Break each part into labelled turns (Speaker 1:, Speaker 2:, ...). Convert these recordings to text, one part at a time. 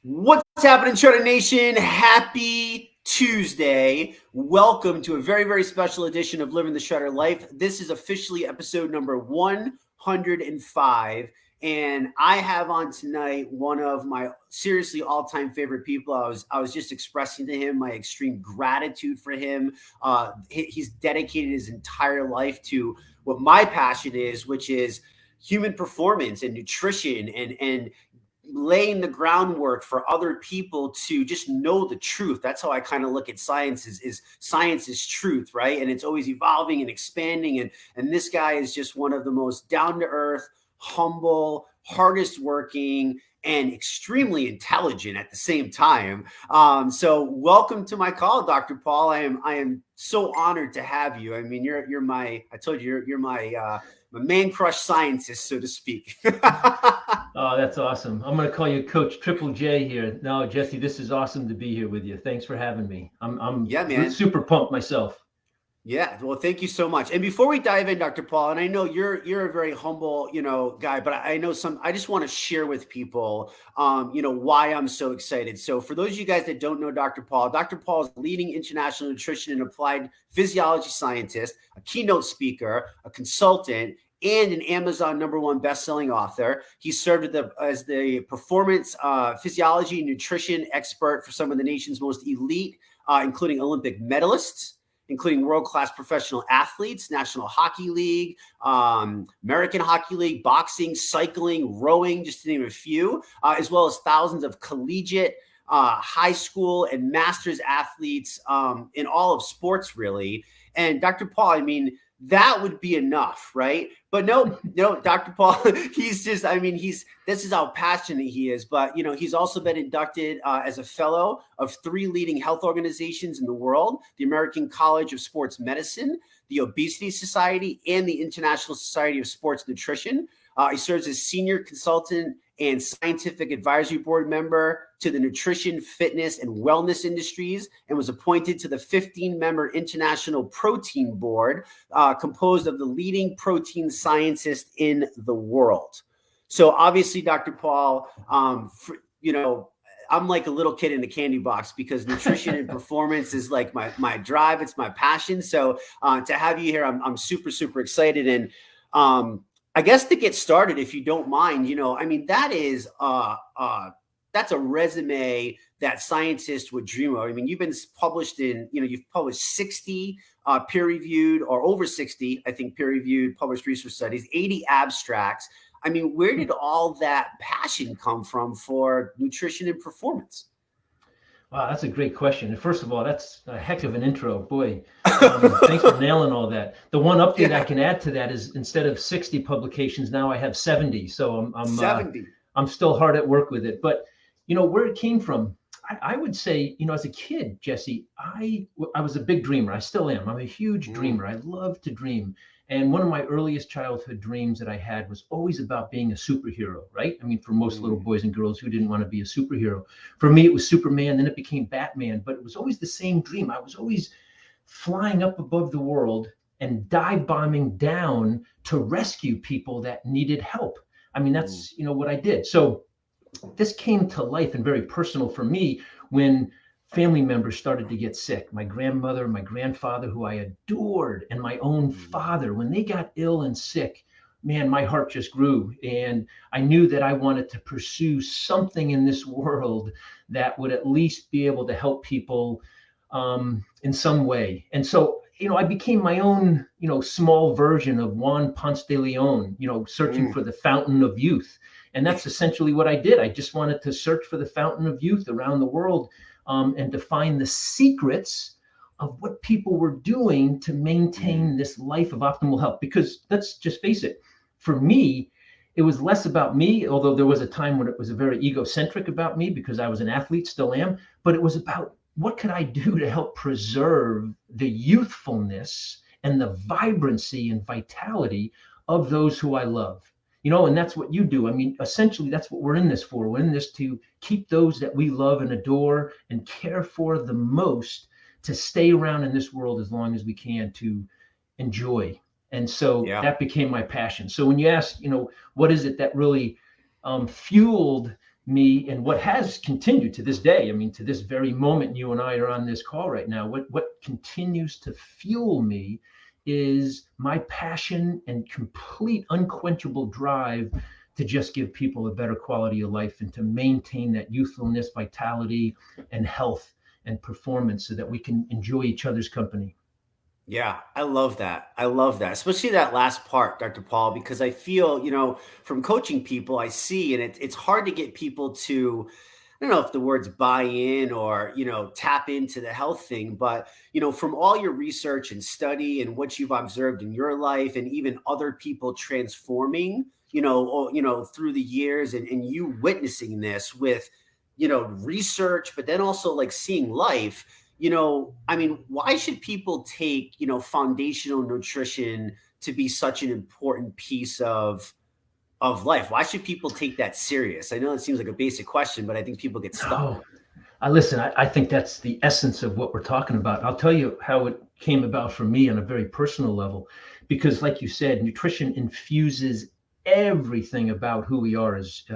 Speaker 1: What's happening, Charter Nation? Happy Tuesday. Welcome to a very, very special edition of Living the Shutter Life. This is officially episode number 105. And I have on tonight one of my seriously all-time favorite people. I was just expressing to him my extreme gratitude for him. He's dedicated his entire life to what my passion is, which is human performance and nutrition and laying the groundwork for other people to just know the truth. That's how I kind of look at science is science is truth, right? And it's always evolving and expanding. And this guy is just one of the most down-to-earth, humble, hardest working, and extremely intelligent at the same time. So welcome to my call, Dr. Paul. I am so honored to have you. I mean, you're my, I told you, you're my man crush scientist, so to speak.
Speaker 2: Oh, that's awesome. I'm going to call you Coach Triple J here. No, Jesse, this is awesome to be here with you. Thanks for having me. I'm super pumped myself.
Speaker 1: Yeah, well, thank you so much. And before we dive in, Dr. Paul, and I know you're a very humble, guy, but I just want to share with people, why I'm so excited. So for those of you guys that don't know Dr. Paul is a leading international nutrition and applied physiology scientist, a keynote speaker, a consultant, and an Amazon #1 best-selling author. He served as the performance physiology and nutrition expert for some of the nation's most elite, including Olympic medalists, including world-class professional athletes, National Hockey League, American Hockey League, boxing, cycling, rowing, just to name a few, as well as thousands of collegiate, high school, and master's athletes in all of sports, really. And Dr. Paul, I mean, that would be enough, right? But no, Dr. Paul, this is how passionate he is. But, he's also been inducted as a fellow of 3 leading health organizations in the world: the American College of Sports Medicine, the Obesity Society, and the International Society of Sports Nutrition. He serves as senior consultant and scientific advisory board member to the nutrition, fitness, and wellness industries, and was appointed to the 15-member International Protein Board, composed of the leading protein scientists in the world. So obviously, Dr. Paul, I'm like a little kid in a candy box, because nutrition and performance is like my drive. It's my passion. So to have you here, I'm super, super excited. And I guess to get started, if you don't mind, that is that's a resume that scientists would dream of. I mean, you've been published you've published 60 peer-reviewed, or over 60, I think, peer-reviewed published research studies, 80 abstracts. I mean, where did all that passion come from for nutrition and performance?
Speaker 2: Wow, that's a great question. And first of all, that's a heck of an intro. Boy, thanks for nailing all that. The one update I can add to that is, instead of 60 publications, now I have 70. So I'm still hard at work with it. But, where it came from, I would say, as a kid, Jesse, I was a big dreamer. I still am. I'm a huge dreamer. I love to dream. And one of my earliest childhood dreams that I had was always about being a superhero, right? I mean, for most little boys and girls, who didn't want to be a superhero? For me, it was Superman, then it became Batman, but it was always the same dream. I was always flying up above the world and dive bombing down to rescue people that needed help. I mean, that's, what I did. So this came to life and very personal for me when family members started to get sick. My grandmother, my grandfather, who I adored, and my own father, when they got ill and sick, man, my heart just grew. And I knew that I wanted to pursue something in this world that would at least be able to help people in some way. And so, I became my own, small version of Juan Ponce de Leon, searching for the fountain of youth. And that's essentially what I did. I just wanted to search for the fountain of youth around the world, and to find the secrets of what people were doing to maintain this life of optimal health. Because let's just face it, for me, it was less about me, although there was a time when it was a very egocentric about me, because I was an athlete, still am, but it was about what could I do to help preserve the youthfulness and the vibrancy and vitality of those who I love. And that's what you do. I mean, essentially, that's what we're in this for. We're in this to keep those that we love and adore and care for the most to stay around in this world as long as we can, to enjoy. And so that became my passion. So when you ask, what is it that really fueled me, and what has continued to this day, I mean, to this very moment, you and I are on this call right now, what continues to fuel me is my passion and complete unquenchable drive to just give people a better quality of life and to maintain that youthfulness, vitality, and health and performance so that we can enjoy each other's company.
Speaker 1: Yeah, I love that. I love that, especially that last part, Dr. Paul, because I feel, from coaching people, I see, and it's hard to get people to, I don't know if the words buy in or, tap into the health thing, but, from all your research and study and what you've observed in your life and even other people transforming, through the years and you witnessing this with, research, but then also like seeing life, I mean, why should people take, foundational nutrition to be such an important piece of life? Why should people take that serious? I know it seems like a basic question, but I think people get stuck.
Speaker 2: Oh, listen, I think that's the essence of what we're talking about. I'll tell you how it came about for me on a very personal level, because like you said, nutrition infuses everything about who we are as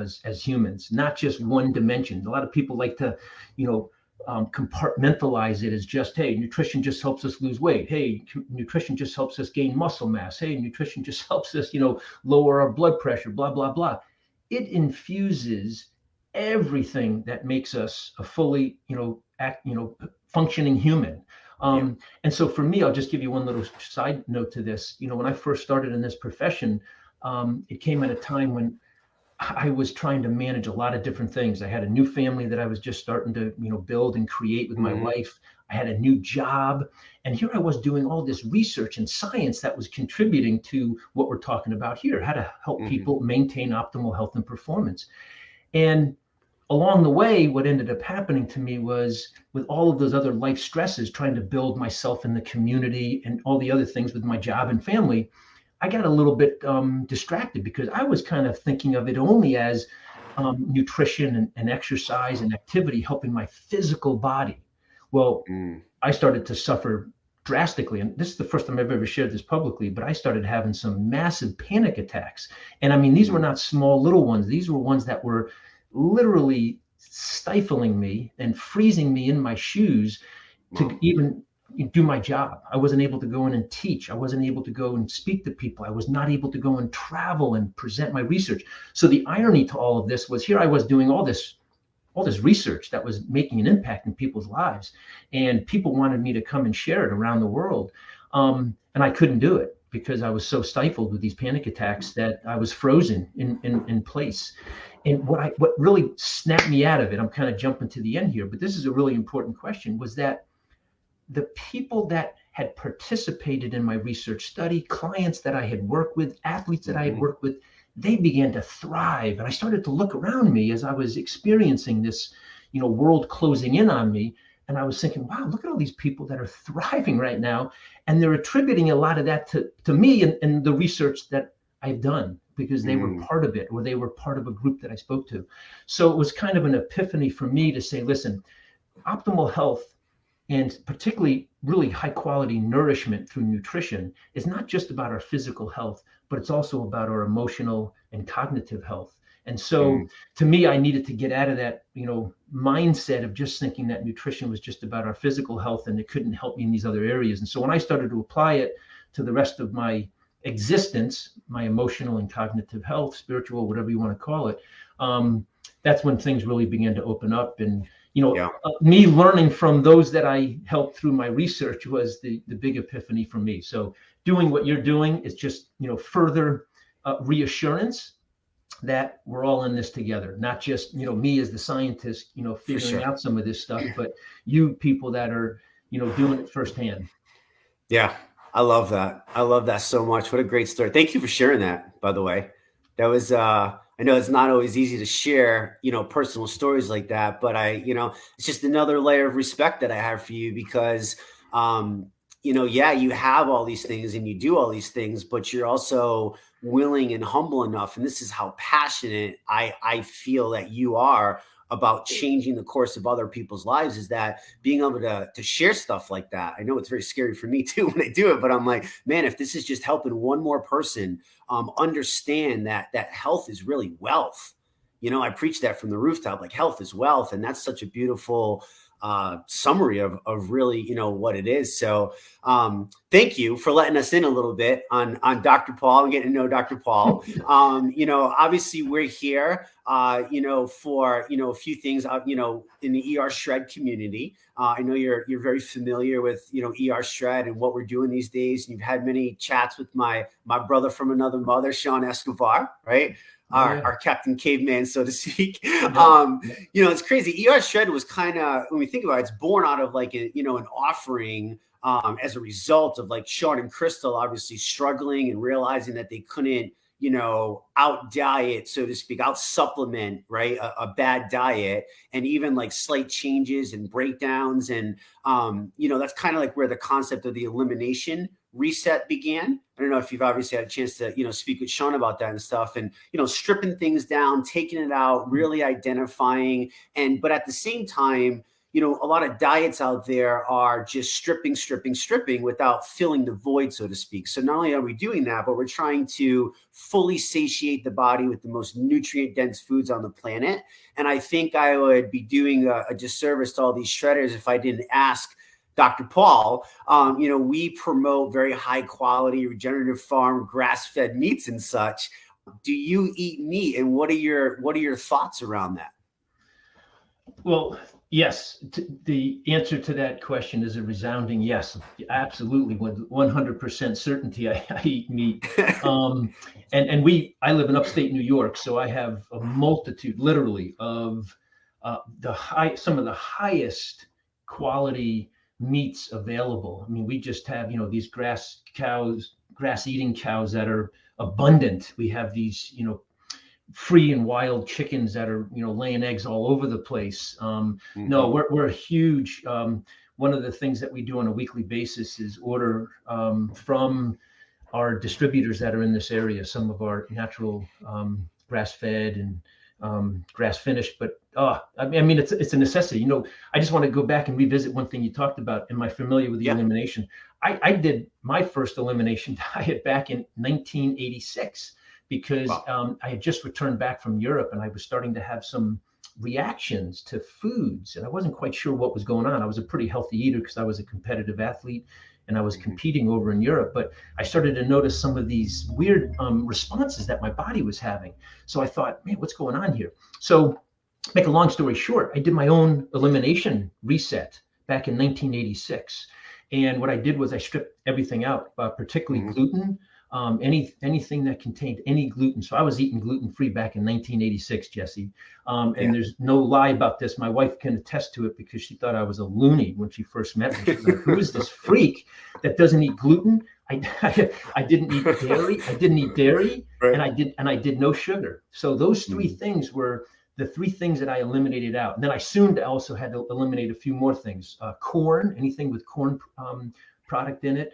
Speaker 2: humans, not just one dimension. A lot of people like to, you know, compartmentalize it as just, hey, nutrition just helps us lose weight. Hey, nutrition just helps us gain muscle mass. Hey, nutrition just helps us, lower our blood pressure, blah, blah, blah. It infuses everything that makes us a fully, functioning human.
Speaker 1: Yeah.
Speaker 2: And so for me, I'll just give you one little side note to this. When I first started in this profession, it came at a time when I was trying to manage a lot of different things. I had a new family that I was just starting to, build and create with my wife. I had a new job, and here I was doing all this research and science that was contributing to what we're talking about here, how to help people maintain optimal health and performance. And along the way, what ended up happening to me was, with all of those other life stresses, trying to build myself in the community and all the other things with my job and family, I got a little bit distracted because I was kind of thinking of it only as nutrition and exercise and activity helping my physical body. Well, I started to suffer drastically. And this is the first time I've ever shared this publicly, but I started having some massive panic attacks. And I mean, these were not small little ones. These were ones that were literally stifling me and freezing me in my shoes to even do my job. I wasn't able to go in and teach. I wasn't able to go and speak to people. I was not able to go and travel and present my research. So the irony to all of this was, here I was doing all this research that was making an impact in people's lives, and people wanted me to come and share it around the world. And I couldn't do it because I was so stifled with these panic attacks that I was frozen in place. And what really snapped me out of it, I'm kind of jumping to the end here, but this is a really important question, was that the people that had participated in my research study, clients that I had worked with, athletes that I had worked with, they began to thrive. And I started to look around me as I was experiencing this, world closing in on me. And I was thinking, wow, look at all these people that are thriving right now. And they're attributing a lot of that to me and the research that I've done, because they were part of it, or they were part of a group that I spoke to. So it was kind of an epiphany for me to say, listen, optimal health, and particularly really high quality nourishment through nutrition, is not just about our physical health, but it's also about our emotional and cognitive health. And so to me, I needed to get out of that, mindset of just thinking that nutrition was just about our physical health and it couldn't help me in these other areas. And so when I started to apply it to the rest of my existence, my emotional and cognitive health, spiritual, whatever you want to call it, that's when things really began to open up. And me learning from those that I helped through my research was the big epiphany for me. So doing what you're doing is just, further reassurance that we're all in this together, not just, me as the scientist, figuring out some of this stuff, but you people that are, doing it firsthand.
Speaker 1: Yeah. I love that. I love that so much. What a great story. Thank you for sharing that, by the way. That was, I know it's not always easy to share, personal stories like that, but it's just another layer of respect that I have for you because, yeah, you have all these things and you do all these things, but you're also willing and humble enough. And this is how passionate I feel that you are about changing the course of other people's lives, is that being able to share stuff like that. I know it's very scary for me too when I do it, but I'm like, man, if this is just helping one more person understand that health is really wealth, I preach that from the rooftop, like health is wealth. And that's such a beautiful summary of really, what it is. So thank you for letting us in a little bit on Dr. Paul and getting to know Dr. Paul. Obviously we're here, for, a few things, in the ER Shred community. I know you're very familiar with, ER Shred and what we're doing these days. And you've had many chats with my brother from another mother, Sean Escobar, right? Our Captain Caveman, so to speak. It's crazy. ER Shred was kind of, when we think about it, it's born out of like an offering as a result of like Sean and Crystal obviously struggling and realizing that they couldn't, out diet, so to speak, out supplement, right? A bad diet, and even like slight changes and breakdowns. And, that's kind of like where the concept of the elimination reset began. I don't know if you've obviously had a chance to, speak with Sean about that and stuff, and, stripping things down, taking it out, really identifying. But at the same time, a lot of diets out there are just stripping without filling the void, so to speak. So not only are we doing that, but we're trying to fully satiate the body with the most nutrient dense foods on the planet. And I think I would be doing a disservice to all these shredders if I didn't ask Dr. Paul. We promote very high quality regenerative farm grass-fed meats and such. Do you eat meat, and what are your thoughts around that?
Speaker 2: Well, yes. The answer to that question is a resounding yes. Absolutely, with 100% certainty, I eat meat. I live in upstate New York, so I have a multitude, literally, of some of the highest quality meats available. I mean, we just have, these grass eating cows that are abundant. We have these, free and wild chickens that are, laying eggs all over the place. No, we're a huge, one of the things that we do on a weekly basis is order from our distributors that are in this area, some of our natural grass-fed and grass finished, but I mean, it's a necessity. I just want to go back and revisit one thing you talked about. Am I familiar with the elimination? I did my first elimination diet back in 1986 because I had just returned back from Europe and I was starting to have some reactions to foods and I wasn't quite sure what was going on. I was a pretty healthy eater because I was a competitive athlete and I was competing over in Europe, but I started to notice some of these weird responses that my body was having. So I thought, man, what's going on here? So make a long story short, I did my own elimination reset back in 1986. And what I did was I stripped everything out, particularly gluten, anything that contained any gluten. So I was eating gluten-free back in 1986, Jesse. There's no lie about this. My wife can attest to it because she thought I was a loony when she first met me. She was like, who is this freak that doesn't eat gluten? I didn't eat dairy. Right. and I did no sugar. So those three things were the three things that I eliminated out. And then I soon also had to eliminate a few more things. Corn, anything with corn product in it.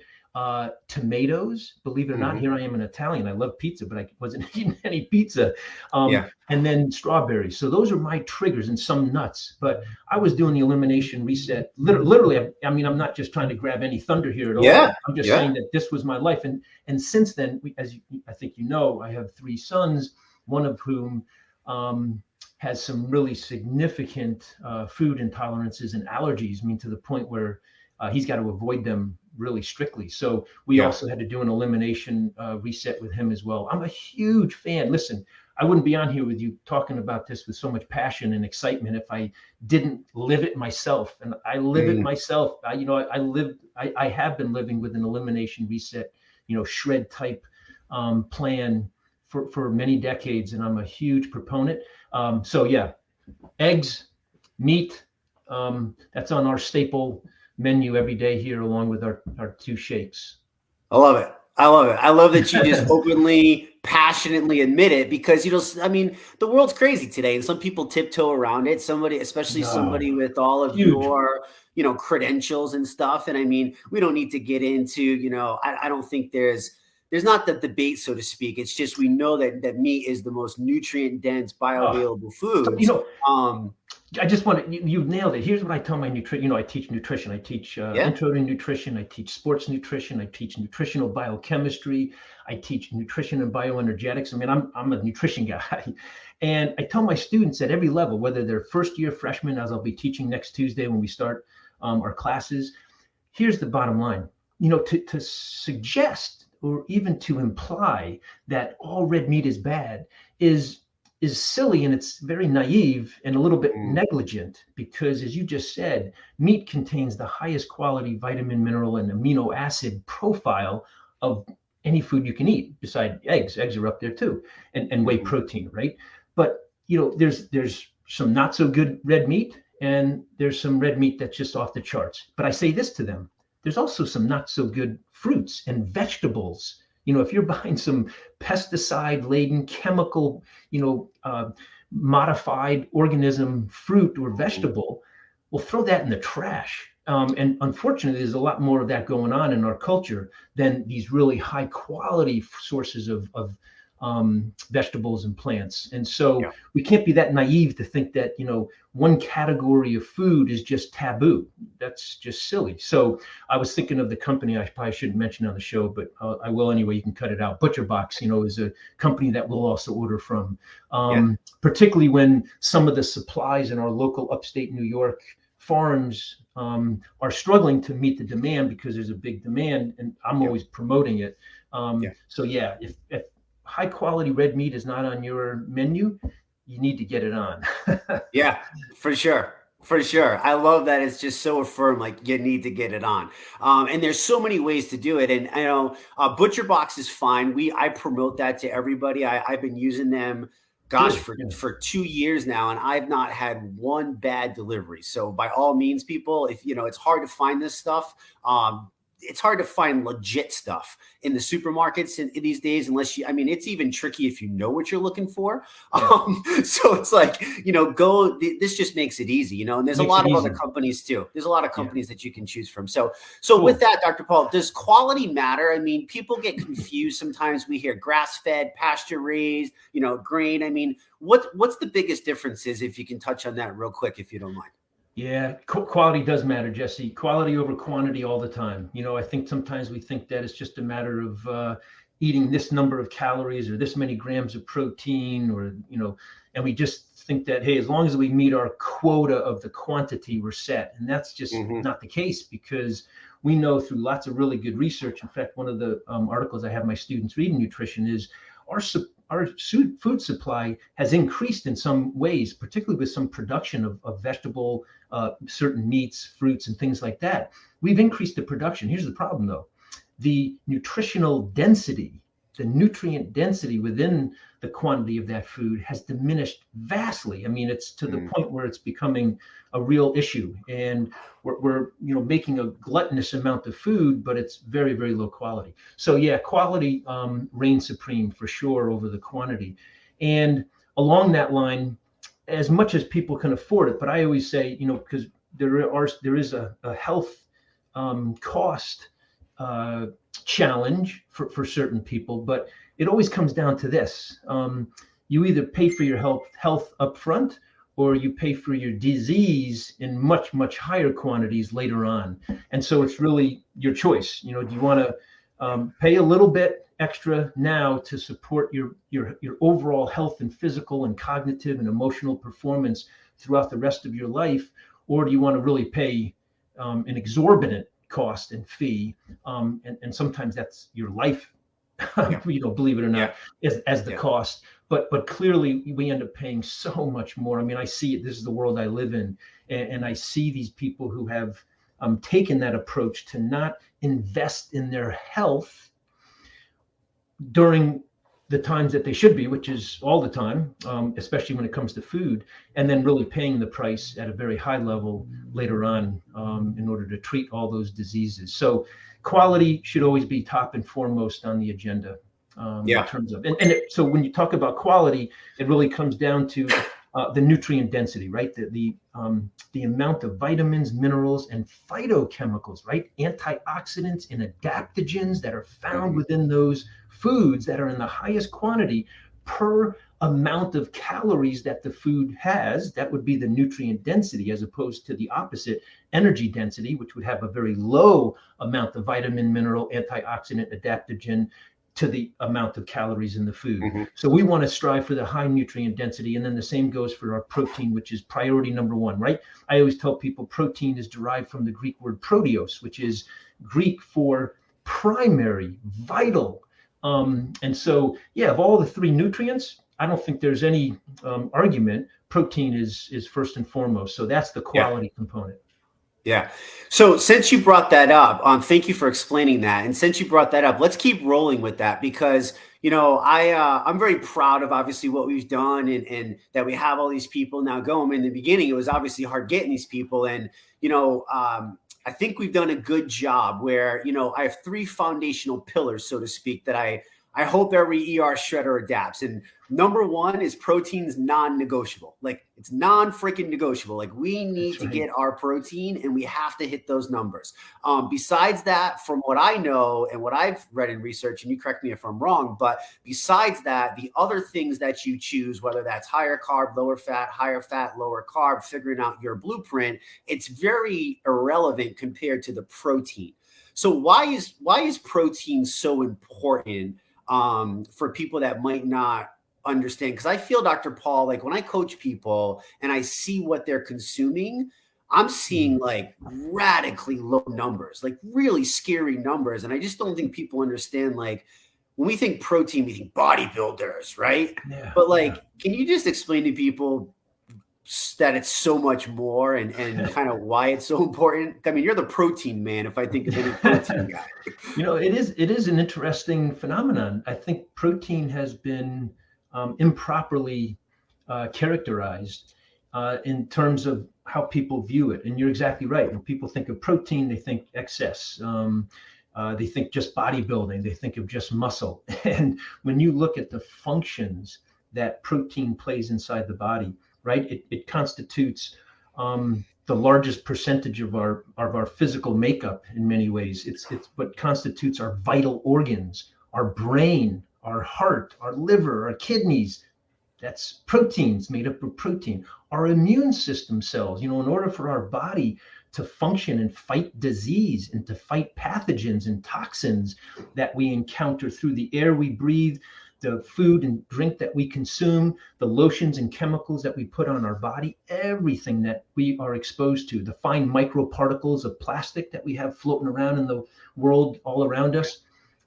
Speaker 2: Tomatoes, believe it or not, here I am an Italian. I love pizza, but I wasn't eating any pizza. And then strawberries. So those are my triggers, and some nuts. But I was doing the elimination reset. Literally, I mean, I'm not just trying to grab any thunder here at all. I'm just saying that this was my life. And since then, I think I have 3 sons, one of whom has some really significant food intolerances and allergies. I mean, to the point where he's got to avoid them really strictly. So we also had to do an elimination reset with him as well. I'm a huge fan. Listen, I wouldn't be on here with you talking about this with so much passion and excitement if I didn't live it myself. And I live it myself. I have been living with an elimination reset, shred type plan for many decades. And I'm a huge proponent. Eggs, meat, that's on our staple menu every day here, along with our 2 shakes.
Speaker 1: I love it. I love that you just openly, passionately admit it, because, I mean, the world's crazy today and some people tiptoe around it. Somebody with all of your, credentials and stuff. And I mean, we don't need to get into, I don't think there's not the debate, so to speak. It's just, we know that meat is the most nutrient dense bioavailable food.
Speaker 2: I just want to, you nailed it. Here's what I tell my I teach nutrition. I teach
Speaker 1: Yeah.
Speaker 2: intro to nutrition. I teach sports nutrition. I teach nutritional biochemistry. I teach nutrition and bioenergetics. I mean, I'm a nutrition guy. And I tell my students at every level, whether they're first year freshmen, as I'll be teaching next Tuesday when we start our classes, here's the bottom line. To suggest or even to imply that all red meat is bad is silly, and it's very naive and a little bit negligent, because as you just said, meat contains the highest quality vitamin, mineral, and amino acid profile of any food you can eat, beside eggs. Eggs are up there too, and whey protein, right? But there's some not so good red meat, and there's some red meat that's just off the charts. But I say this to them: there's also some not so good fruits and vegetables. If you're buying some pesticide laden, chemical, modified organism fruit or vegetable, well, throw that in the trash. And unfortunately, there's a lot more of that going on in our culture than these really high quality sources of vegetables and plants. And so we can't be that naive to think that, one category of food is just taboo. That's just silly. So I was thinking of the company I probably shouldn't mention on the show, but I will anyway. You can cut it out. ButcherBox, is a company that we'll also order from, particularly when some of the supplies in our local upstate New York farms are struggling to meet the demand, because there's a big demand, and I'm always promoting it. So if high quality red meat is not on your menu, you need to get it on.
Speaker 1: Yeah, for sure. For sure. I love that it's just so affirmed, like you need to get it on. And there's so many ways to do it. And I know ButcherBox is fine. I promote that to everybody. I've been using them, gosh, for 2 years now, and I've not had one bad delivery. So by all means, people, if it's hard to find this stuff, it's hard to find legit stuff in the supermarkets in these days, unless it's even tricky if you know what you're looking for. So it's like, this just makes it easy, and there's a lot of other companies too. There's a lot of companies that you can choose from. So cool. With that, Dr. Paul, does quality matter? I mean, people get confused. Sometimes we hear grass-fed, pasture-raised, grain. What's the biggest differences, if you can touch on that real quick, if you don't mind?
Speaker 2: Yeah, quality does matter, Jesse. Quality over quantity all the time. I think sometimes we think that it's just a matter of eating this number of calories or this many grams of protein, or, and we just think that, hey, as long as we meet our quota of the quantity, we're set. And that's just not the case, because we know through lots of really good research. In fact, one of the articles I have my students read in nutrition is our food supply has increased in some ways, particularly with some production of vegetable, certain meats, fruits, and things like that. We've increased the production. Here's the problem, though. The nutritional density, the nutrient density within the quantity of that food has diminished vastly. It's to the point where it's becoming a real issue. And we're making a gluttonous amount of food, but it's very, very low quality. So quality reigns supreme for sure over the quantity. And along that line, as much as people can afford it, but I always say, because there is a health cost challenge for certain people, but it always comes down to this. You either pay for your health up front, or you pay for your disease in much, much higher quantities later on. And so it's really your choice. Do you want to pay a little bit extra now to support your overall health and physical and cognitive and emotional performance throughout the rest of your life? Or do you want to really pay an exorbitant cost and fee? And sometimes that's your life, believe it or not, as the cost. But clearly we end up paying so much more. I see it. This is the world I live in. And I see these people who have taken that approach to not invest in their health during the times that they should be, which is all the time, especially when it comes to food, and then really paying the price at a very high level later on in order to treat all those diseases. So quality should always be top and foremost on the agenda. In terms of, so when you talk about quality, it really comes down to the nutrient density, right? The amount of vitamins, minerals, and phytochemicals, right? Antioxidants and adaptogens that are found within those foods that are in the highest quantity per amount of calories that the food has. That would be the nutrient density, as opposed to the opposite, energy density, which would have a very low amount of vitamin, mineral, antioxidant, adaptogen to the amount of calories in the food.
Speaker 1: Mm-hmm.
Speaker 2: So we want to strive for the high nutrient density. And then the same goes for our protein, which is priority number one, right? I always tell people protein is derived from the Greek word proteos, which is Greek for primary, vital. And so, yeah, of all the three nutrients, I don't think there's any argument. Protein is first and foremost. So that's the quality component.
Speaker 1: Yeah. So since you brought that up, thank you for explaining that. And since you brought that up, let's keep rolling with that because, you know, I'm very proud of obviously what we've done and that we have all these people now going. In the beginning, it was obviously hard getting these people. And, you know, I think we've done a good job where, you know, I have three foundational pillars, so to speak, that I hope every ER shredder adapts. And number one is protein's non-negotiable. Like it's non-freaking negotiable. Like we need to get our protein and we have to hit those numbers. Besides that, from what I know and what I've read in research, and you correct me if I'm wrong, but besides that, the other things that you choose, whether that's higher carb, lower fat, lower carb, figuring out your blueprint, it's very irrelevant compared to the protein. So why is protein so important for people that might not understand? Because I feel, Dr. Paul, like when I coach people and I see what they're consuming, I'm seeing like radically low numbers, like really scary numbers. And I just don't think people understand, like when we think protein, we think bodybuilders, right?
Speaker 2: Yeah,
Speaker 1: but like, can you just explain to people that it's so much more and kind of why it's so important? I mean, you're the protein man, if I think of any protein guy.
Speaker 2: You know, it is an interesting phenomenon. I think protein has been improperly characterized in terms of how people view it. And you're exactly right. When people think of protein, they think excess. They think just bodybuilding. They think of just muscle. And when you look at the functions that protein plays inside the body, right, it constitutes the largest percentage of our physical makeup in many ways. It's what constitutes our vital organs, our brain, our heart, our liver, our kidneys. That's proteins, made up of protein. Our immune system cells, you know, in order for our body to function and fight disease and to fight pathogens and toxins that we encounter through the air we breathe, the food and drink that we consume, the lotions and chemicals that we put on our body, everything that we are exposed to, the fine microparticles of plastic that we have floating around in the world all around us,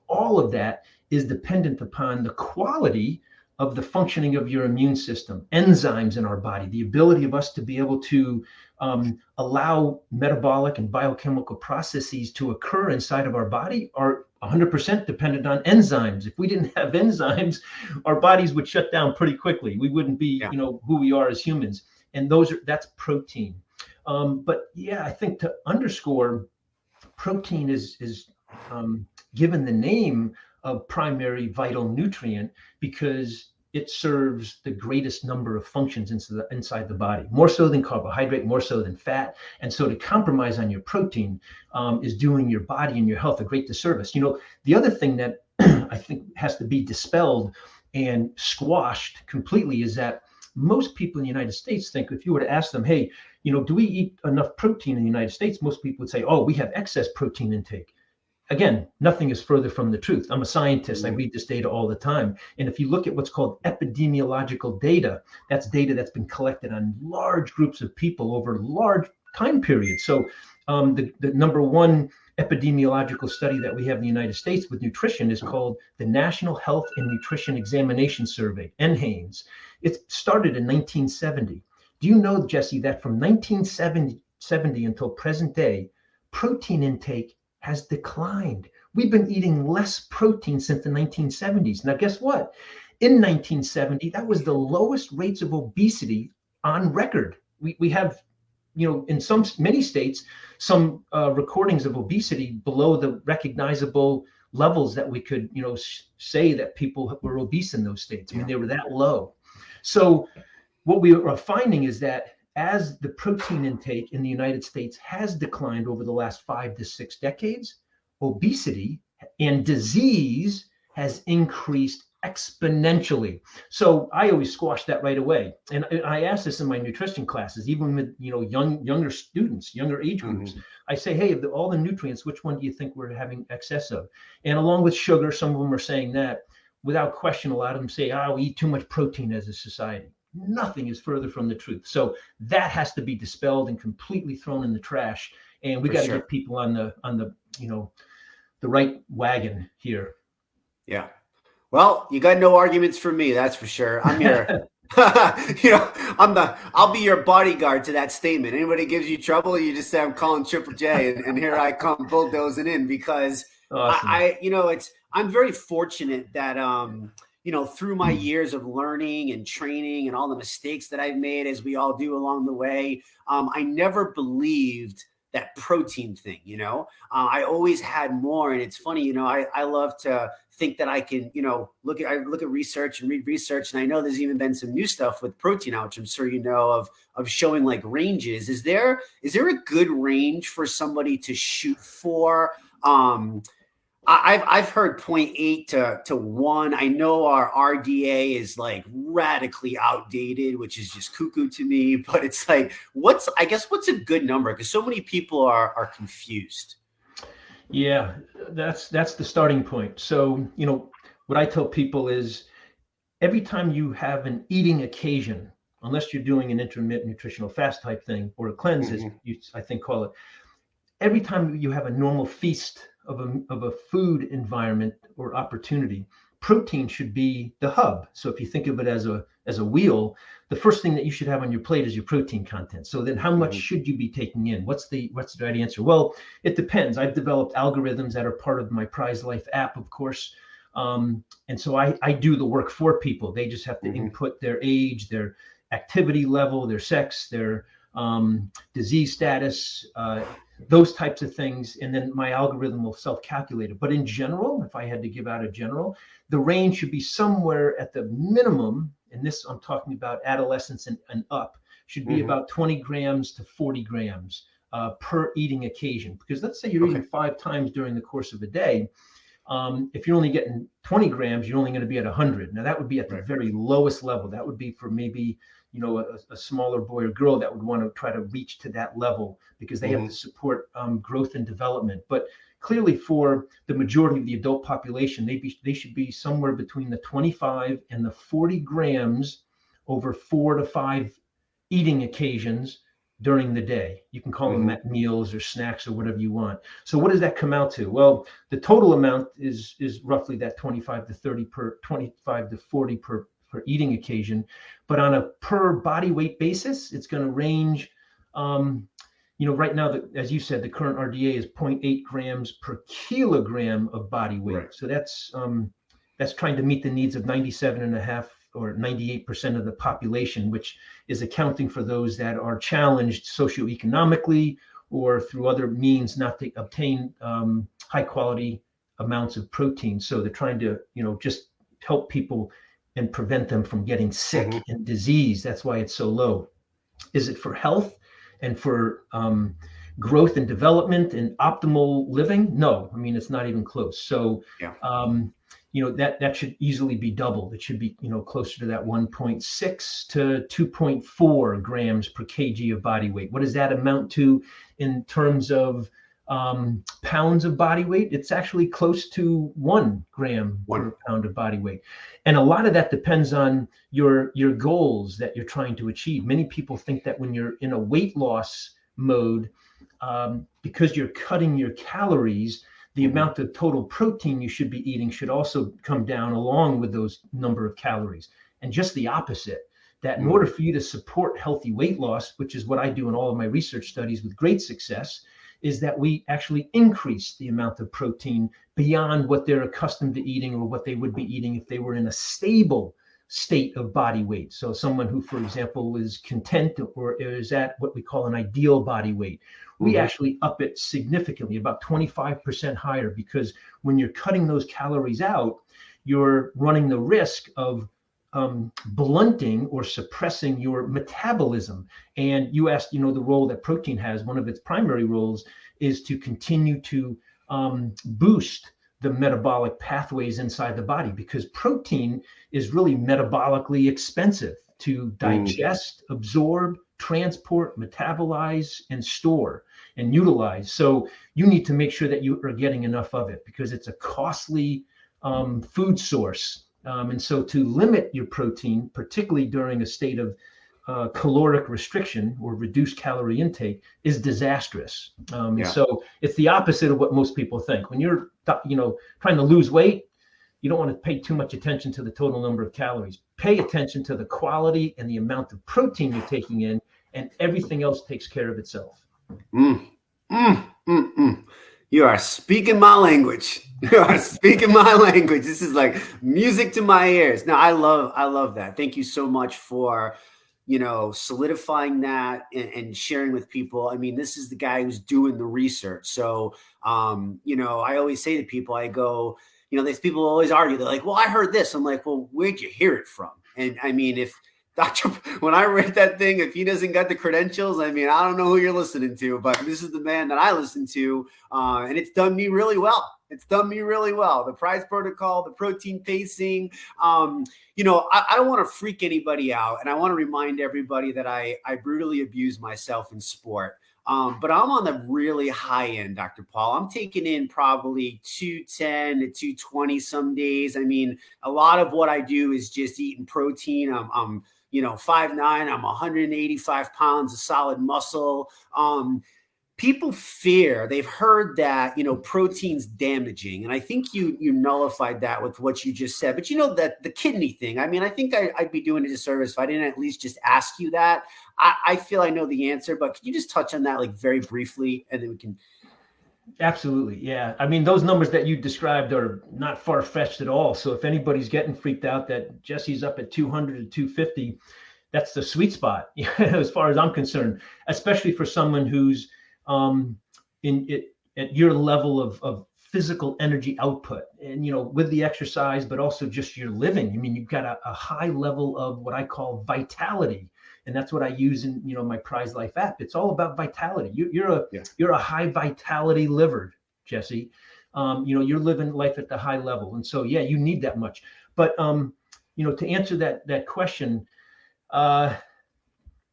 Speaker 2: all of that is dependent upon the quality of the functioning of your immune system, enzymes in our body, the ability of us to be able to allow metabolic and biochemical processes to occur inside of our body are 100% dependent on enzymes. If we didn't have enzymes, our bodies would shut down pretty quickly. We wouldn't be, you know, who we are as humans. And that's protein. But yeah, I think to underscore, protein is given the name of primary vital nutrient because it serves the greatest number of functions inside the body, more so than carbohydrate, more so than fat. And so to compromise on your protein is doing your body and your health a great disservice. You know, the other thing that I think has to be dispelled and squashed completely is that most people in the United States think, if you were to ask them, hey, you know, do we eat enough protein in the United States? Most people would say, oh, we have excess protein intake. Again, nothing is further from the truth. I'm a scientist. I read this data all the time. And if you look at what's called epidemiological data, that's data that's been collected on large groups of people over large time periods. So the number one epidemiological study that we have in the United States with nutrition is called the National Health and Nutrition Examination Survey, NHANES. It started in 1970. Do you know, Jesse, that from 1970 until present day, protein intake has declined? We've been eating less protein since the 1970s. Now, guess what? In 1970, that was the lowest rates of obesity on record. We have, you know, in many states, some recordings of obesity below the recognizable levels that we could, you know, say that people were obese in those states. I mean, they were that low. So what we are finding is that as the protein intake in the United States has declined over the last 5 to 6 decades, obesity and disease has increased exponentially. So I always squash that right away. And I ask this in my nutrition classes, even with younger students, younger age groups.
Speaker 1: Mm-hmm.
Speaker 2: I say, hey, of all the nutrients, which one do you think we're having excess of? And along with sugar, some of them are saying that. Without question, a lot of them say, oh, we eat too much protein as a society. Nothing is further from the truth. So that has to be dispelled and completely thrown in the trash. And we got to get people on the the right wagon here.
Speaker 1: Yeah. Well, you got no arguments from me, that's for sure. I'm your, I'll be your bodyguard to that statement. Anybody gives you trouble, you just say I'm calling Triple J, and here I come bulldozing in, because
Speaker 2: awesome.
Speaker 1: I'm very fortunate that through my years of learning and training and all the mistakes that I've made, as we all do along the way, I never believed that protein thing. I always had more. And it's funny, I love to think that I can, look at research and read research. And I know there's even been some new stuff with protein out, which I'm sure of showing like ranges. Is there a good range for somebody to shoot for? I've heard 0.8 to 1. I know our RDA is like radically outdated, which is just cuckoo to me. But it's like, what's a good number? Because so many people are confused.
Speaker 2: Yeah, that's the starting point. So, what I tell people is every time you have an eating occasion, unless you're doing an intermittent nutritional fast type thing or a cleanse, as you, I think, call it, every time you have a normal feast of a food environment or opportunity, protein should be the hub. So if you think of it as a wheel, the first thing that you should have on your plate is your protein content. So then how much should you be taking in? What's the right answer? Well, it depends. I've developed algorithms that are part of my Prize Life app, of course. And so I do the work for people. They just have to input their age, their activity level, their sex, their disease status, those types of things. And then my algorithm will self-calculate it. But in general, if I had to give out a general, the range should be somewhere at the minimum, and this I'm talking about adolescents and up, should be about 20 grams to 40 grams per eating occasion. Because let's say you're eating 5 times during the course of a day. If you're only getting 20 grams, you're only going to be at 100. Now that would be at the very lowest level. That would be for maybe a smaller boy or girl that would want to try to reach to that level, because they have to support growth and development. But clearly for the majority of the adult population, they should be somewhere between the 25 and the 40 grams over 4 to 5 eating occasions during the day. You can call them meals or snacks or whatever you want. So what does that come out to? Well, the total amount is roughly that 25 to 40 per eating occasion. But on a per body weight basis, it's going to range, right now, as you said, the current RDA is 0.8 grams per kilogram of body weight. Right. So that's trying to meet the needs of 97.5 or 98% of the population, which is accounting for those that are challenged socioeconomically or through other means not to obtain high quality amounts of protein. So they're trying to, just help people and prevent them from getting sick and disease. That's why it's so low. Is it for health and for growth and development and optimal living? No, I mean, it's not even close. So, that should easily be doubled. It should be, closer to that 1.6 to 2.4 grams per kg of body weight. What does that amount to in terms of pounds of body weight? It's actually close to 1 gram per pound of body weight. And a lot of that depends on your goals that you're trying to achieve. Many people think that when you're in a weight loss mode, because you're cutting your calories, the amount of total protein you should be eating should also come down along with those number of calories. And just the opposite, that in order for you to support healthy weight loss, which is what I do in all of my research studies with great success, is that we actually increase the amount of protein beyond what they're accustomed to eating or what they would be eating if they were in a stable state of body weight. So someone who, for example, is content or is at what we call an ideal body weight, we actually up it significantly, about 25% higher, because when you're cutting those calories out, you're running the risk of blunting or suppressing your metabolism. And you asked, the role that protein has. One of its primary roles is to continue to boost the metabolic pathways inside the body, because protein is really metabolically expensive to digest, absorb, transport, metabolize, and store and utilize. So you need to make sure that you are getting enough of it, because it's a costly food source. And so to limit your protein, particularly during a state of caloric restriction or reduced calorie intake, is disastrous. And so it's the opposite of what most people think. When you're, trying to lose weight, you don't want to pay too much attention to the total number of calories. Pay attention to the quality and the amount of protein you're taking in, and everything else takes care of itself.
Speaker 1: You are speaking my language. You are speaking my language. This is like music to my ears. Now, I love that. Thank you so much for, solidifying that and sharing with people. I mean, this is the guy who's doing the research. So, I always say to people, I go, these people always argue. They're like, well, I heard this. I'm like, well, where'd you hear it from? And I mean, when I read that thing, if he doesn't got the credentials, I mean, I don't know who you're listening to, but this is the man that I listen to. And it's done me really well. The prize protocol, the protein pacing. I don't want to freak anybody out. And I want to remind everybody that I brutally abuse myself in sport. But I'm on the really high end, Dr. Paul. I'm taking in probably 210 to 220 some days. I mean, a lot of what I do is just eating protein. I'm 5'9", I'm 185 pounds of solid muscle. People they've heard that, protein's damaging. And I think you nullified that with what you just said. But that the kidney thing, I mean, I think I'd be doing a disservice if I didn't at least just ask you that. I feel I know the answer, but could you just touch on that like very briefly, and then we can.
Speaker 2: Absolutely. Yeah. I mean, those numbers that you described are not far-fetched at all. So if anybody's getting freaked out that Jesse's up at 200 to 250, that's the sweet spot as far as I'm concerned, especially for someone who's at your level of physical energy output, and with the exercise, but also just your living. I mean, you've got a high level of what I call vitality, and that's what I use in my Prize Life app. It's all about vitality. You're a high vitality liver, Jesse. You're living life at the high level, and so you need that much. But to answer that question,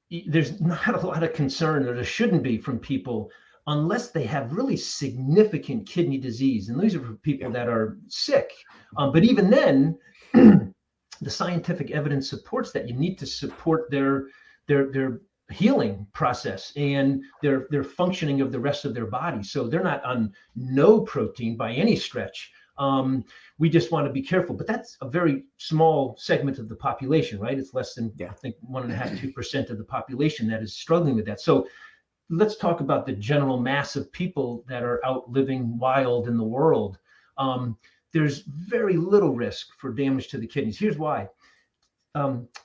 Speaker 2: there's not a lot of concern, or there shouldn't be, from people unless they have really significant kidney disease. And these are for people that are sick. But even then, the scientific evidence supports that. You need to support their healing process and their functioning of the rest of their body. So they're not on no protein by any stretch. We just want to be careful, but that's a very small segment of the population, right? It's less than, I think, 1.5%, 2% of the population that is struggling with that. So let's talk about the general mass of people that are out living wild in the world. There's very little risk for damage to the kidneys. Here's why.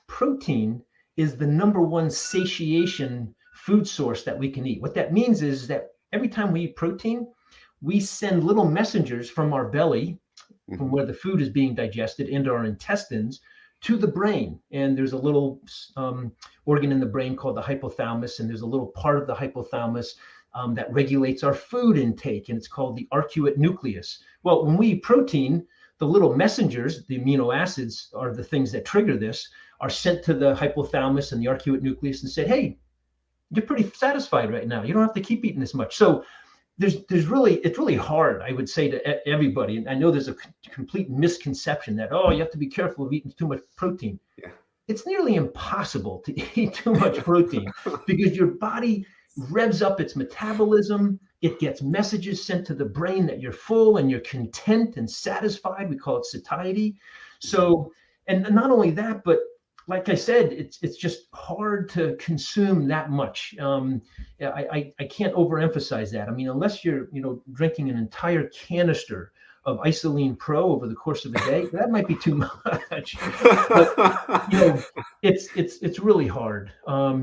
Speaker 2: Protein is the number one satiation food source that we can eat. What that means is that every time we eat protein, we send little messengers from our belly, from where the food is being digested, into our intestines to the brain. And there's a little organ in the brain called the hypothalamus, and there's a little part of the hypothalamus that regulates our food intake, and it's called the arcuate nucleus. Well, when we eat protein, the little messengers, the amino acids, are the things that trigger this, are sent to the hypothalamus and the arcuate nucleus and said, hey, you're pretty satisfied right now. You don't have to keep eating this much. So it's really hard, I would say, to everybody. And I know there's a complete misconception that, you have to be careful of eating too much protein. Yeah. It's nearly impossible to eat too much protein because your body revs up its metabolism. It gets messages sent to the brain that you're full and you're content and satisfied. We call it satiety. So, and not only that, but like I said, it's just hard to consume that much. I can't overemphasize that. I mean, unless you're drinking an entire canister of Isoline Pro over the course of a day, that might be too much. But it's really hard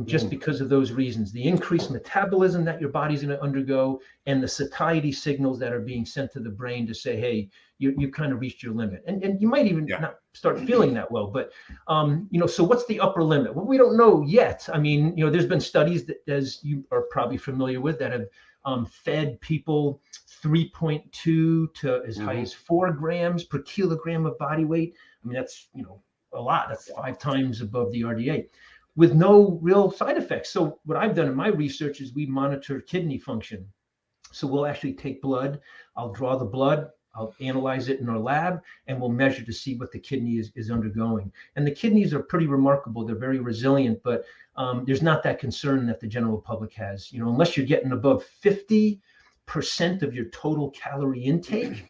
Speaker 2: just because of those reasons: the increased metabolism that your body's going to undergo, and the satiety signals that are being sent to the brain to say, hey, you kind of reached your limit, and you might even
Speaker 1: Yeah.
Speaker 2: not start feeling that well. But so what's the upper limit? Well, we don't know yet. I mean, there's been studies that, as you are probably familiar with, that have fed people 3.2 to as high as 4 grams per kilogram of body weight. I mean, that's a lot. That's 5 times above the RDA, with no real side effects. So what I've done in my research is we monitor kidney function. So we'll actually take blood. I'll draw the blood. I'll analyze it in our lab, and we'll measure to see what the kidney is undergoing. And the kidneys are pretty remarkable. They're very resilient, but there's not that concern that the general public has. Unless you're getting above 50% of your total calorie intake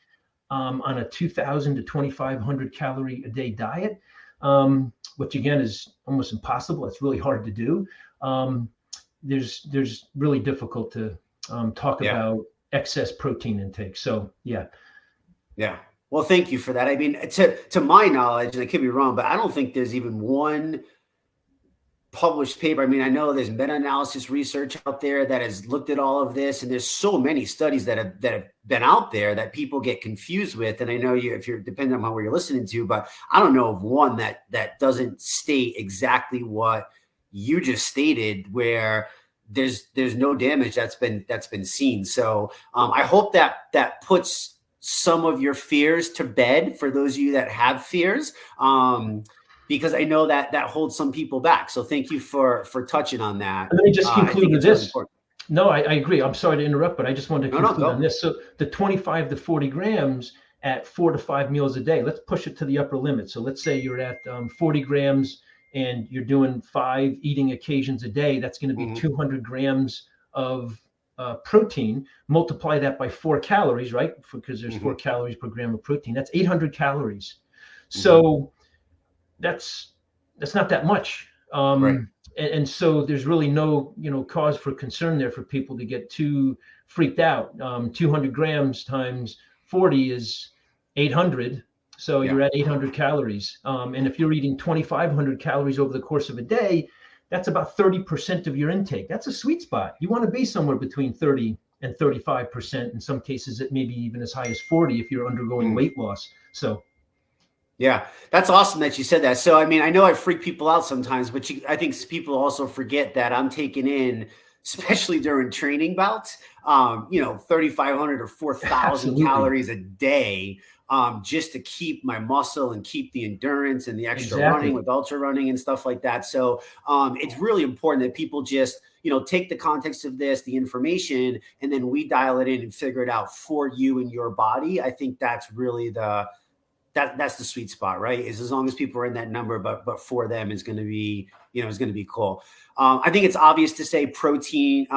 Speaker 2: on a 2,000 to 2,500 calorie a day diet, which again is almost impossible. It's really hard to do. There's really difficult to talk about excess protein intake. So yeah.
Speaker 1: Well, thank you for that. I mean, to my knowledge, and I could be wrong, but I don't think there's even one published paper. I mean, I know there's meta-analysis research out there that has looked at all of this, and there's so many studies that have been out there that people get confused with. And I know if you're depending on where you're listening to, but I don't know of one that doesn't state exactly what you just stated, where there's no damage that's been seen. So I hope that puts some of your fears to bed for those of you that have fears, because I know that holds some people back. So thank you for touching on that.
Speaker 2: Let me just conclude with this.
Speaker 1: Really
Speaker 2: no, I agree. I'm sorry to interrupt, but I just wanted to conclude on this. So the 25 to 40 grams at 4 to 5 meals a day, let's push it to the upper limit. So let's say you're at 40 grams and you're doing 5 eating occasions a day. That's going to be 200 grams of protein. Multiply that by 4 calories, right? Because there's 4 calories per gram of protein. That's 800 calories. So that's not that much.
Speaker 1: Right.
Speaker 2: And so there's really no cause for concern there for people to get too freaked out. 200 grams times 40 is 800. So you're at 800 calories. And if you're eating 2,500 calories over the course of a day, that's about 30% of your intake. That's a sweet spot. You want to be somewhere between 30 and 35%. In some cases, it may be even as high as 40 if you're undergoing weight loss. So,
Speaker 1: yeah, that's awesome that you said that. So, I mean, I know I freak people out sometimes, but I think people also forget that I'm taking in, especially during training bouts, 3,500 or 4,000 calories a day. Just to keep my muscle and keep the endurance and the extra running with ultra running and stuff like that. So it's really important that people just, take the context of this, the information, and then we dial it in and figure it out for you and your body. I think that's really that's the sweet spot, right? Is as long as people are in that number, but for them is going to be, is going to be cool. I think it's obvious to say protein,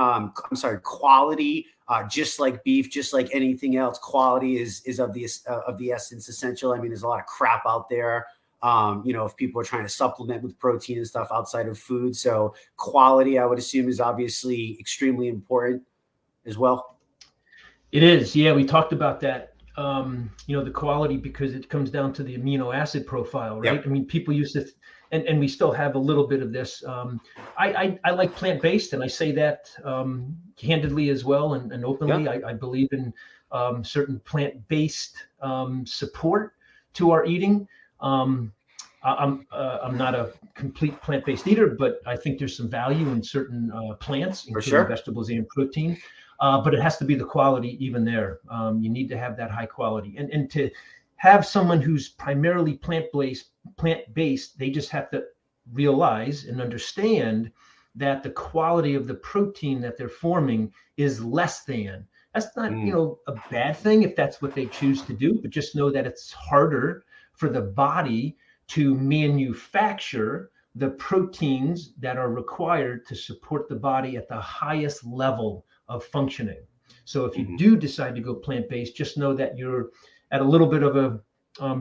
Speaker 1: quality, just like beef, just like anything else, quality is of the essence, essential. I mean, there's a lot of crap out there. If people are trying to supplement with protein and stuff outside of food. So quality, I would assume, is obviously extremely important as well.
Speaker 2: It is. Yeah. We talked about that. The quality, because it comes down to the amino acid profile, right? Yep. I mean, people used to, and we still have a little bit of this. I like plant-based, and I say that candidly as well and openly. Yep. I believe in certain plant-based support to our eating. I'm not a complete plant-based eater, but I think there's some value in certain plants, including vegetables and protein. But it has to be the quality even there. You need to have that high quality. And to have someone who's primarily plant-based, they just have to realize and understand that the quality of the protein that they're forming is less than. That's not, a bad thing if that's what they choose to do, but just know that it's harder for the body to manufacture the proteins that are required to support the body at the highest level of functioning. So if you do decide to go plant-based, just know that you're at a little bit of a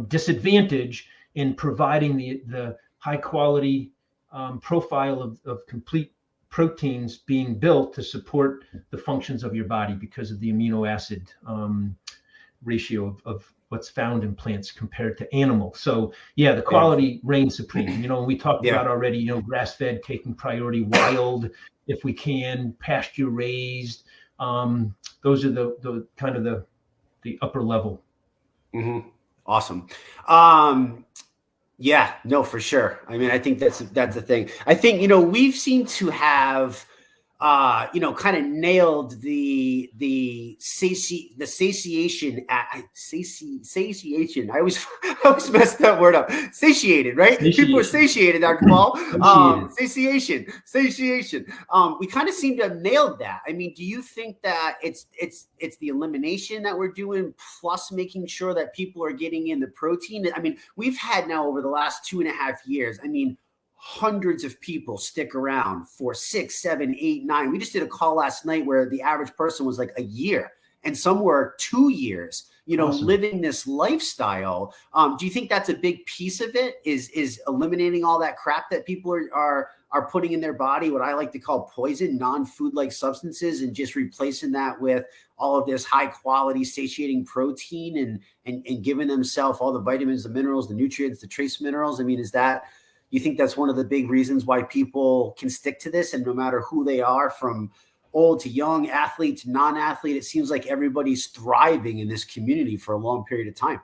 Speaker 2: disadvantage in providing the high quality profile of complete proteins being built to support the functions of your body because of the amino acid ratio of what's found in plants compared to animals. So yeah, the quality reigns supreme. We talked about already, grass-fed taking priority, wild if we can, pasture raised. Those are the kind of the upper level.
Speaker 1: Mm-hmm. Awesome. Um, Yeah, no, for sure. I mean, I think that's the thing. I think, we've seemed to have kind of nailed the satiation satiation. I always mess that word up. Satiated, right? People are
Speaker 2: Satiation.
Speaker 1: satiated, Dr. Paul.
Speaker 2: Satiated.
Speaker 1: Satiation. We kind of seem to have nailed that. I mean, do you think that it's the elimination that we're doing plus making sure that people are getting in the protein? I mean, we've had now over the last 2.5 years, I mean, hundreds of people stick around for 6, 7, 8, 9. We just did a call last night where the average person was like a year, and some were 2 years,
Speaker 2: Awesome.
Speaker 1: living this lifestyle. Do you think that's a big piece of it? Is eliminating all that crap that people are putting in their body, what I like to call poison, non-food like substances, and just replacing that with all of this high quality satiating protein and giving themselves all the vitamins, the minerals, the nutrients, the trace minerals? I mean, you think that's one of the big reasons why people can stick to this, and no matter who they are, from old to young, athlete to non-athlete, it seems like everybody's thriving in this community for a long period of time?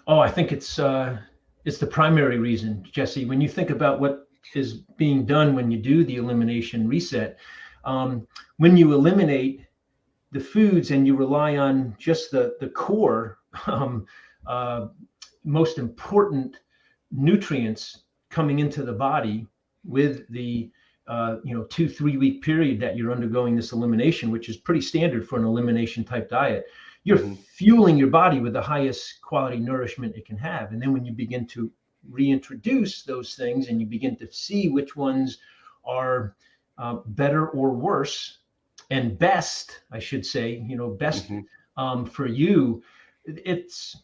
Speaker 2: Oh, I think it's the primary reason, Jesse. When you think about what is being done when you do the elimination reset, when you eliminate the foods and you rely on just the core most important nutrients coming into the body with the 2-3 week period that you're undergoing this elimination, which is pretty standard for an elimination type diet, you're fueling your body with the highest quality nourishment it can have. And then when you begin to reintroduce those things and you begin to see which ones are better or worse, and best, I should say, best for you, it's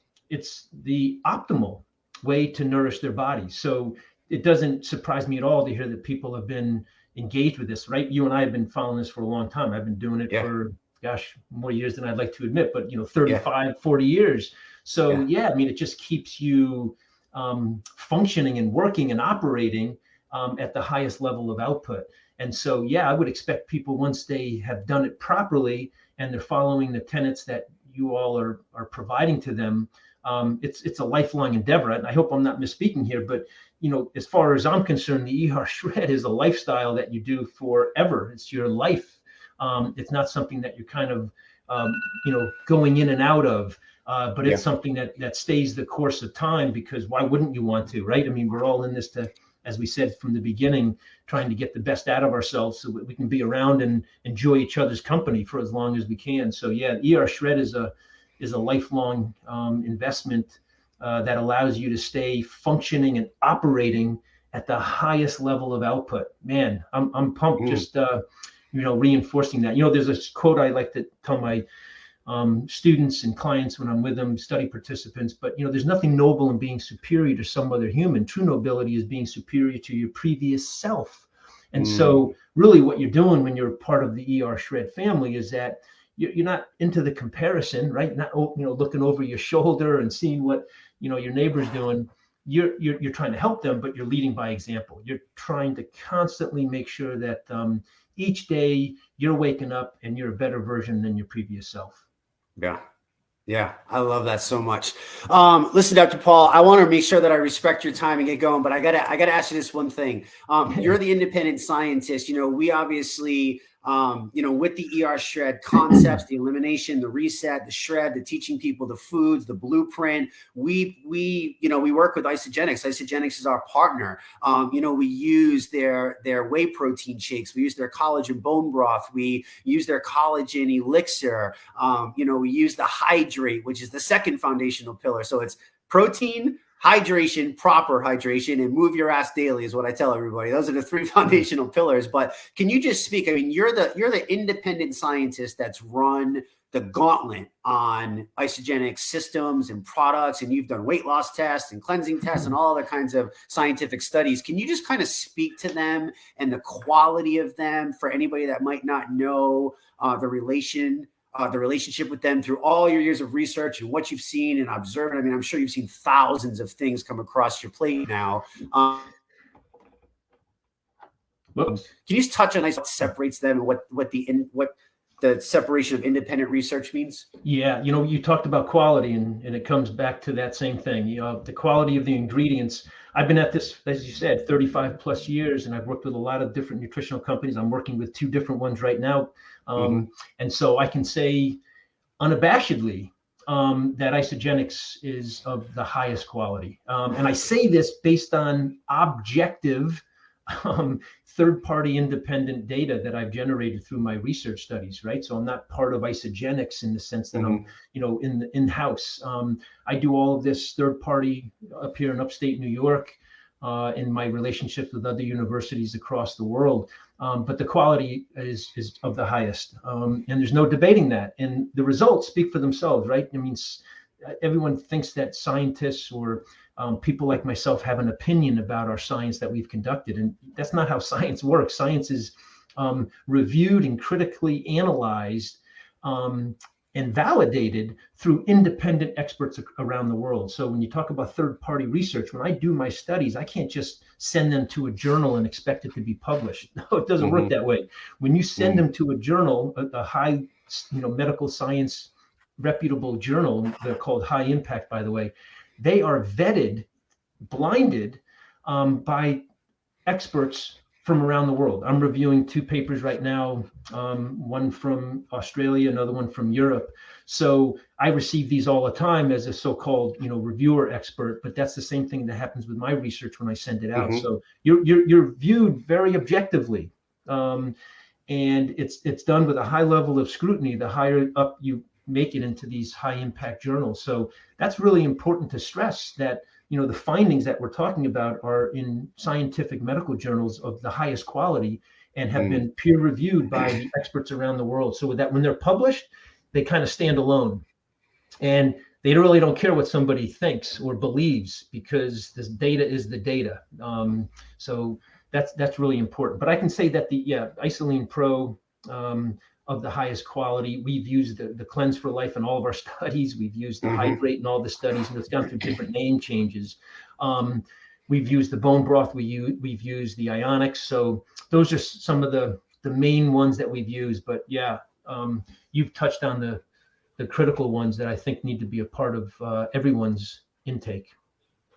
Speaker 2: the optimal way to nourish their body. So it doesn't surprise me at all to hear that people have been engaged with this, right? You and I have been following this for a long time. I've been doing it for, gosh, more years than I'd like to admit, but 35, 40 years. So I mean, it just keeps you functioning and working and operating at the highest level of output. And so, I would expect people, once they have done it properly and they're following the tenets that you all are providing to them, it's a lifelong endeavor. And I hope I'm not misspeaking here, but as far as I'm concerned, the ER shred is a lifestyle that you do forever. It's your life. It's not something that you're kind of going in and out of, but it's something that stays the course of time, because why wouldn't you want to, right? I mean, we're all in this to, as we said from the beginning, trying to get the best out of ourselves so that we can be around and enjoy each other's company for as long as we can. So ER shred is a lifelong investment that allows you to stay functioning and operating at the highest level of output. Man, I'm pumped just reinforcing that. There's a quote I like to tell my students and clients when I'm with them, study participants, but there's nothing noble in being superior to some other human. True nobility is being superior to your previous self. And so really what you're doing when you're part of the ER shred family is that you're not into the comparison, right? Not looking over your shoulder and seeing what your neighbor's doing. You're trying to help them, but you're leading by example. You're trying to constantly make sure that each day you're waking up and you're a better version than your previous self.
Speaker 1: Yeah, I love that so much. Listen, Dr. Paul, I want to make sure that I respect your time and get going, but I gotta ask you this one thing. You're the independent scientist. We obviously, with the ER shred concepts, the elimination, the reset, the shred, the teaching people the foods, the blueprint. We work with Isagenix. Isagenix is our partner. We use their whey protein shakes. We use their collagen bone broth. We use their collagen elixir. We use the hydrate, which is the second foundational pillar. So it's protein, hydration, proper hydration, and move your ass daily is what I tell everybody. Those are the 3 foundational pillars. But can you just speak? I mean, you're the independent scientist that's run the gauntlet on Isagenix systems and products, and you've done weight loss tests and cleansing tests and all other kinds of scientific studies. Can you just kind of speak to them and the quality of them for anybody that might not know the relationship with them through all your years of research and what you've seen and observed? I mean, I'm sure you've seen thousands of things come across your plate now. Can you just touch on what separates them and what the separation of independent research means?
Speaker 2: Yeah, you talked about quality, and it comes back to that same thing. The quality of the ingredients. I've been at this, as you said, 35 plus years, and I've worked with a lot of different nutritional companies. I'm working with 2 different ones right now. And so I can say unabashedly that Isagenix is of the highest quality. And I say this based on objective third-party independent data that I've generated through my research studies, right? So I'm not part of Isagenix in the sense that I'm, in-house. I do all of this third-party up here in upstate New York, in my relationships with other universities across the world. But the quality is of the highest, and there's no debating that. And the results speak for themselves, right? I mean, everyone thinks that scientists or people like myself have an opinion about our science that we've conducted, and that's not how science works. Science is reviewed and critically analyzed and validated through independent experts around the world. So when you talk about third-party research, when I do my studies, I can't just send them to a journal and expect it to be published. No, it doesn't work that way. When you send them to a journal, a high, medical science reputable journal, they're called high impact, by the way, they are vetted, blinded by experts from around the world. I'm reviewing 2 papers right now, one from Australia, another one from Europe. So I receive these all the time as a so-called, reviewer expert, but that's the same thing that happens with my research when I send it out. So you're viewed very objectively, and it's done with a high level of scrutiny. The higher up you make it into these high impact journals. So that's really important to stress that the findings that we're talking about are in scientific medical journals of the highest quality and have been peer reviewed by the experts around the world. So that when they're published, they kind of stand alone, and they really don't care what somebody thinks or believes, because this data is the data. So that's really important. But I can say that the Isoline Pro, of the highest quality. We've used the Cleanse for Life in all of our studies. We've used the Hydrate in all the studies, and it's gone through different name changes. We've used the bone broth. We've used the Ionics. So those are some of the main ones that we've used. But you've touched on the critical ones that I think need to be a part of everyone's intake.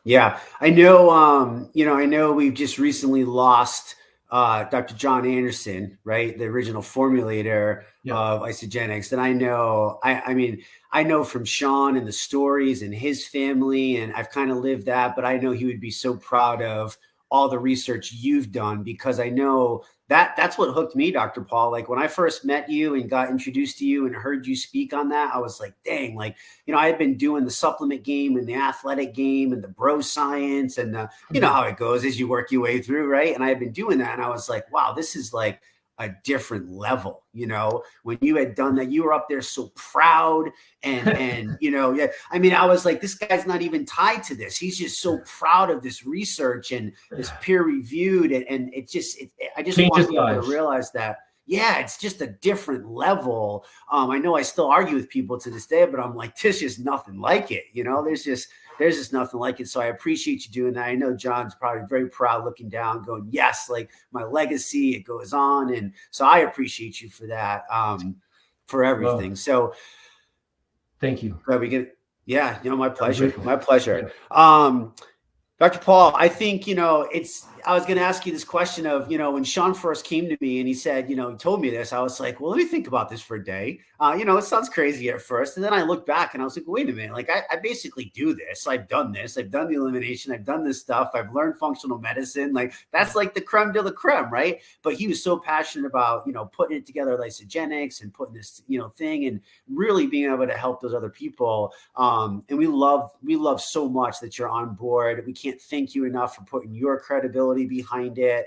Speaker 1: Yeah, I know. I know we've just recently lost Dr. John Anderson, right? The original formulator of Isagenix. And I know, I know from Sean and the stories and his family, and I've kind of lived that, but I know he would be so proud of all the research you've done, because I know that's what hooked me, Dr. Paul. Like when I first met you and got introduced to you and heard you speak on that, I was like, dang, like, I had been doing the supplement game and the athletic game and the bro science and the, how it goes as you work your way through. Right. And I had been doing that. And I was like, wow, this is like a different level. When you had done that, you were up there so proud and I was like, this guy's not even tied to this. He's just so proud of this research and this peer reviewed. And I just want people to realize that, it's just a different level. I know I still argue with people to this day, but I'm like, there's just nothing like it. There's just nothing like it. So I appreciate you doing that. I know John's probably very proud looking down going, yes, like my legacy, it goes on. And so I appreciate you for that, for everything. So
Speaker 2: thank you.
Speaker 1: My pleasure. My pleasure. Dr. Paul, I think, I was going to ask you this question of, when Sean first came to me and he said, he told me this, I was like, well, let me think about this for a day. It sounds crazy at first. And then I looked back and I was like, wait a minute, like I basically do this. I've done this. I've done the elimination. I've done this stuff. I've learned functional medicine. Like that's like the creme de la creme, right? But he was so passionate about, putting it together with Isagenix and putting this, thing and really being able to help those other people. And we love so much that you're on board. We can't thank you enough for putting your credibility behind it.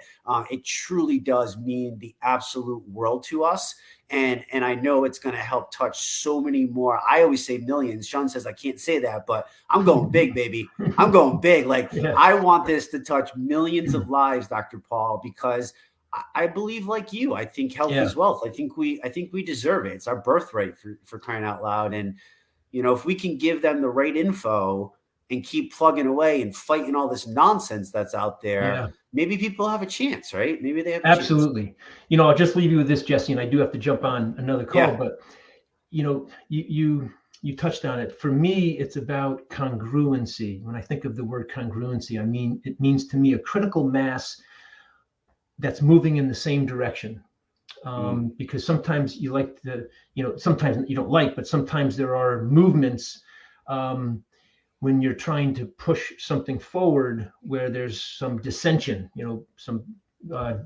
Speaker 1: It truly does mean the absolute world to us. And I know it's going to help touch so many more. I always say millions. Sean says I can't say that, but I'm going big, baby. I'm going big. Like I want this to touch millions of lives, Dr. Paul, because I believe like you. I think health is wealth. I think we deserve it. It's our birthright for crying out loud. And if we can give them the right info, and keep plugging away and fighting all this nonsense that's out there,
Speaker 2: Yeah.
Speaker 1: maybe people have a chance, right? Maybe they have a chance.
Speaker 2: Absolutely. I'll just leave you with this, Jesse, and I do have to jump on another call,
Speaker 1: Yeah.
Speaker 2: but you touched on it. For me, it's about congruency. When I think of the word congruency, I mean, it means to me a critical mass that's moving in the same direction. Because sometimes you like sometimes you don't like, but sometimes there are movements when you're trying to push something forward where there's some dissension, some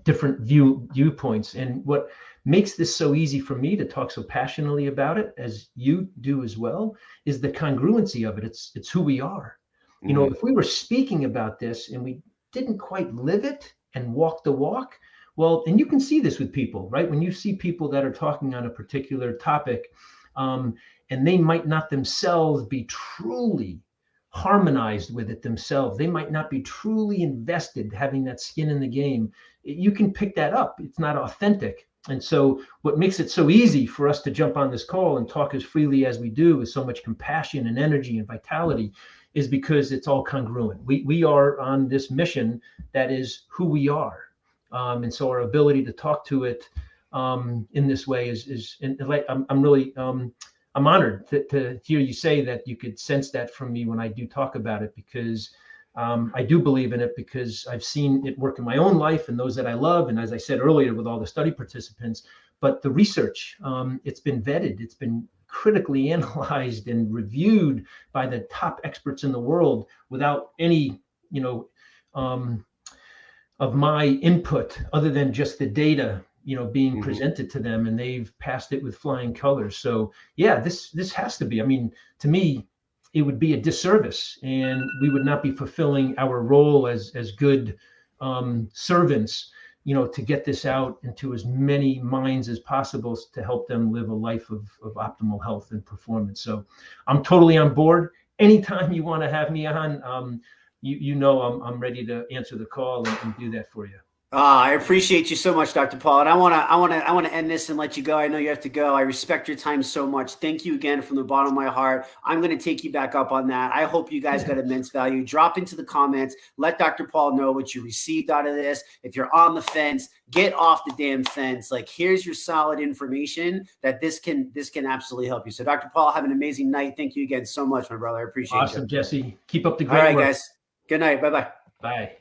Speaker 2: different viewpoints. And what makes this so easy for me to talk so passionately about it, as you do as well, is the congruency of it. It's who we are. If we were speaking about this and we didn't quite live it and walk the walk, well, and you can see this with people, right? When you see people that are talking on a particular topic, and they might not themselves be truly harmonized with it themselves. They might not be truly invested, having that skin in the game. You can pick that up. It's not authentic. And so what makes it so easy for us to jump on this call and talk as freely as we do with so much compassion and energy and vitality is because it's all congruent. We are on this mission that is who we are. And so our ability to talk to it in this way is like, I'm really, I'm honored to hear you say that you could sense that from me when I do talk about it, because I do believe in it, because I've seen it work in my own life and those that I love. And as I said earlier, with all the study participants, but the research, it's been vetted, it's been critically analyzed and reviewed by the top experts in the world without any, of my input other than just the data being presented to them, and they've passed it with flying colors. So yeah, this has to be, I mean, to me, it would be a disservice, and we would not be fulfilling our role as good servants, to get this out into as many minds as possible to help them live a life of optimal health and performance. So I'm totally on board. Anytime you want to have me on, I'm ready to answer the call and do that for you.
Speaker 1: I appreciate you so much, Dr. Paul. And I want to end this and let you go. I know you have to go. I respect your time so much. Thank you again from the bottom of my heart. I'm going to take you back up on that. I hope you guys got immense value. Drop into the comments. Let Dr. Paul know what you received out of this. If you're on the fence, get off the damn fence. Like, here's your solid information that this can absolutely help you. So Dr. Paul, have an amazing night. Thank you again so much, my brother. I appreciate you.
Speaker 2: Awesome, Jesse. Keep up the great
Speaker 1: work. All right,
Speaker 2: work.
Speaker 1: guys. Good night. Bye-bye.
Speaker 2: Bye.